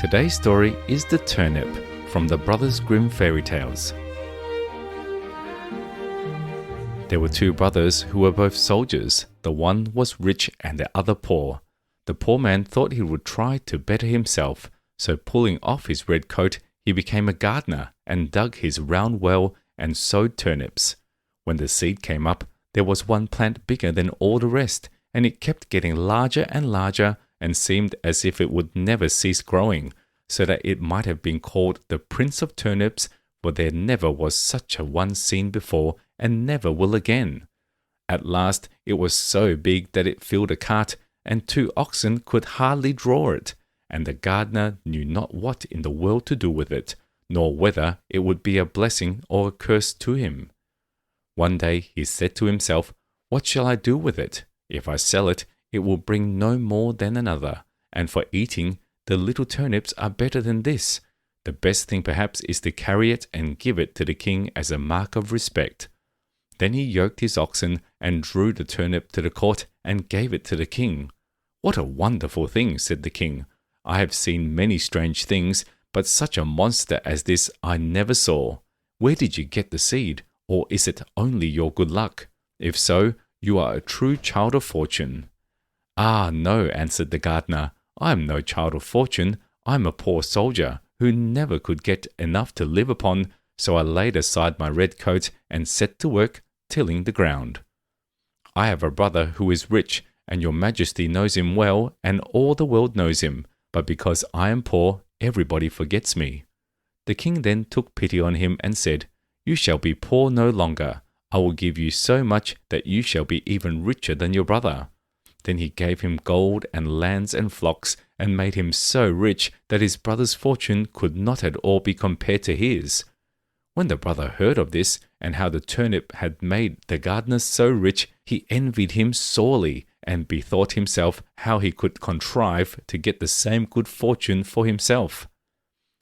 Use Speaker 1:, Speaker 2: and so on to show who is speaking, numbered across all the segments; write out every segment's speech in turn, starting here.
Speaker 1: Today's story is The Turnip from the Brothers Grimm fairy tales. There were two brothers who were both soldiers. The one was rich and the other poor. The poor man thought he would try to better himself, so pulling off his red coat, he became a gardener and dug his round well and sowed turnips. When the seed came up, there was one plant bigger than all the rest, and it kept getting larger and larger and seemed as if it would never cease growing, so that it might have been called the Prince of Turnips, for there never was such a one seen before and never will again. At last it was so big that it filled a cart, and 2 oxen could hardly draw it, and the gardener knew not what in the world to do with it, nor whether it would be a blessing or a curse to him. One day he said to himself, "What shall I do with it? If I sell it, it will bring no more than another, and for eating, the little turnips are better than this. The best thing perhaps is to carry it and give it to the king as a mark of respect." Then he yoked his oxen and drew the turnip to the court and gave it to the king. "What a wonderful thing," said the king. "I have seen many strange things, but such a monster as this I never saw. Where did you get the seed, or is it only your good luck? If so, you are a true child of fortune." "Ah, no," answered the gardener. "I am no child of fortune. I am a poor soldier who never could get enough to live upon, so I laid aside my red coat and set to work tilling the ground. I have a brother who is rich, and your majesty knows him well, and all the world knows him, but because I am poor, everybody forgets me." The king then took pity on him and said, "You shall be poor no longer. I will give you so much that you shall be even richer than your brother." Then he gave him gold and lands and flocks, and made him so rich that his brother's fortune could not at all be compared to his. When the brother heard of this, and how the turnip had made the gardener so rich, he envied him sorely, and bethought himself how he could contrive to get the same good fortune for himself.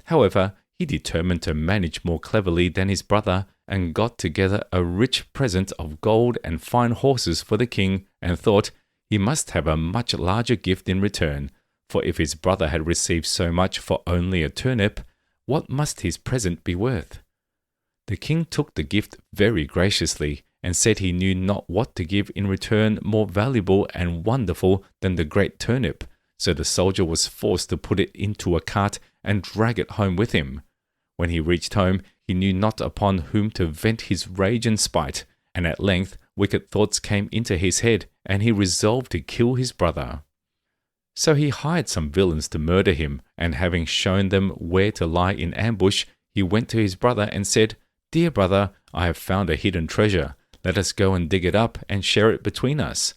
Speaker 1: However, he determined to manage more cleverly than his brother, and got together a rich present of gold and fine horses for the king, and thought he must have a much larger gift in return, for if his brother had received so much for only a turnip, what must his present be worth? The king took the gift very graciously, and said he knew not what to give in return more valuable and wonderful than the great turnip, so the soldier was forced to put it into a cart and drag it home with him. When he reached home, he knew not upon whom to vent his rage and spite, and at length wicked thoughts came into his head, and he resolved to kill his brother. So he hired some villains to murder him, and having shown them where to lie in ambush, he went to his brother and said, "Dear brother, I have found a hidden treasure. Let us go and dig it up and share it between us."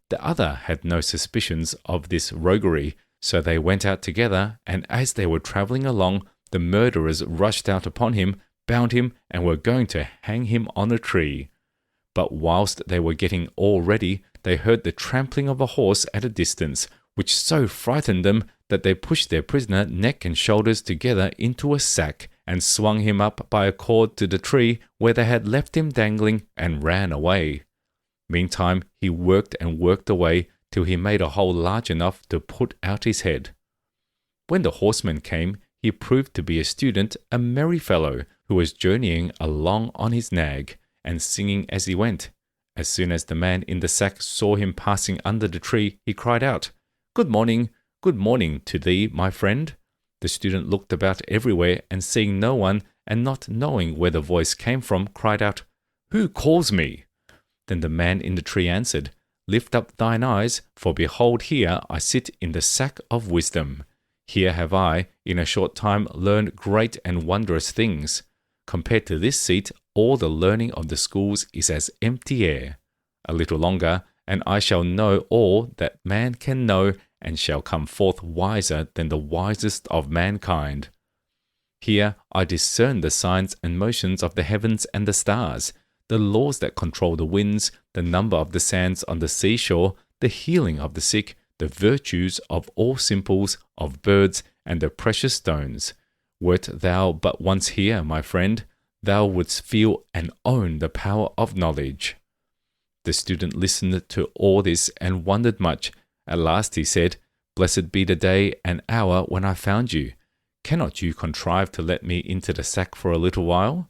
Speaker 1: The other had no suspicions of this roguery, so they went out together, and as they were travelling along, the murderers rushed out upon him, bound him, and were going to hang him on a tree. But whilst they were getting all ready, they heard the trampling of a horse at a distance, which so frightened them that they pushed their prisoner neck and shoulders together into a sack, and swung him up by a cord to the tree where they had left him dangling, and ran away. Meantime he worked and worked away till he made a hole large enough to put out his head. When the horseman came, he proved to be a student, a merry fellow, who was journeying along on his nag, and singing as he went. As soon as the man in the sack saw him passing under the tree, he cried out, good morning to thee, my friend." The student looked about everywhere, and seeing no one, and not knowing where the voice came from, cried out, "Who calls me?" Then the man in the tree answered, "Lift up thine eyes, for behold, here I sit in the sack of wisdom. Here have I, in a short time, learned great and wondrous things. Compared to this seat, all the learning of the schools is as empty air. A little longer, and I shall know all that man can know, and shall come forth wiser than the wisest of mankind. Here I discern the signs and motions of the heavens and the stars, the laws that control the winds, the number of the sands on the seashore, the healing of the sick, the virtues of all simples, of birds, and the precious stones. Wert thou but once here, my friend, thou wouldst feel and own the power of knowledge." The student listened to all this and wondered much. At last he said, Blessed be the day and hour when I found you. Cannot you contrive to let me into the sack for a little while?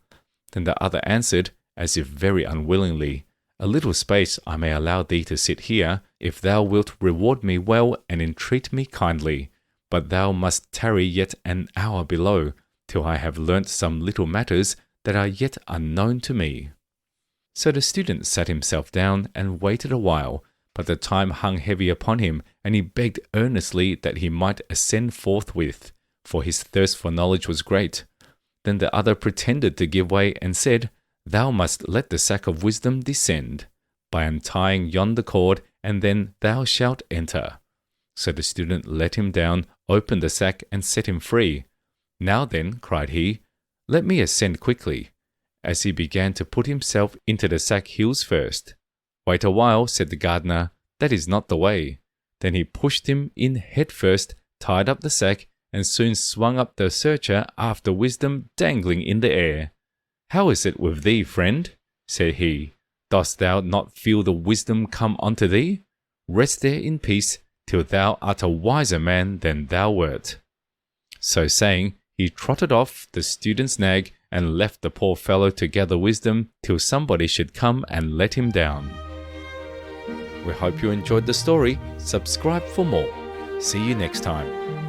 Speaker 1: Then the other answered, as if very unwillingly, A little space I may allow thee to sit here, if thou wilt reward me well and entreat me kindly. But thou must tarry yet an hour below, till I have learnt some little matters that are yet unknown to me. So the student sat himself down and waited a while, but the time hung heavy upon him, and he begged earnestly that he might ascend forthwith, for his thirst for knowledge was great. Then the other pretended to give way and said, Thou must let the sack of wisdom descend, by untying yonder cord, and then thou shalt enter. So the student let him down, opened the sack, and set him free. Now then, cried he, let me ascend quickly, as he began to put himself into the sack heels first. Wait a while, said the gardener, that is not the way. Then he pushed him in head first, tied up the sack, and soon swung up the searcher after wisdom dangling in the air. How is it with thee, friend? Said he. Dost thou not feel the wisdom come unto thee? Rest there in peace, till thou art a wiser man than thou wert. So saying, he trotted off the student's nag and left the poor fellow to gather wisdom till somebody should come and let him down. We hope you enjoyed the story. Subscribe for more. See you next time.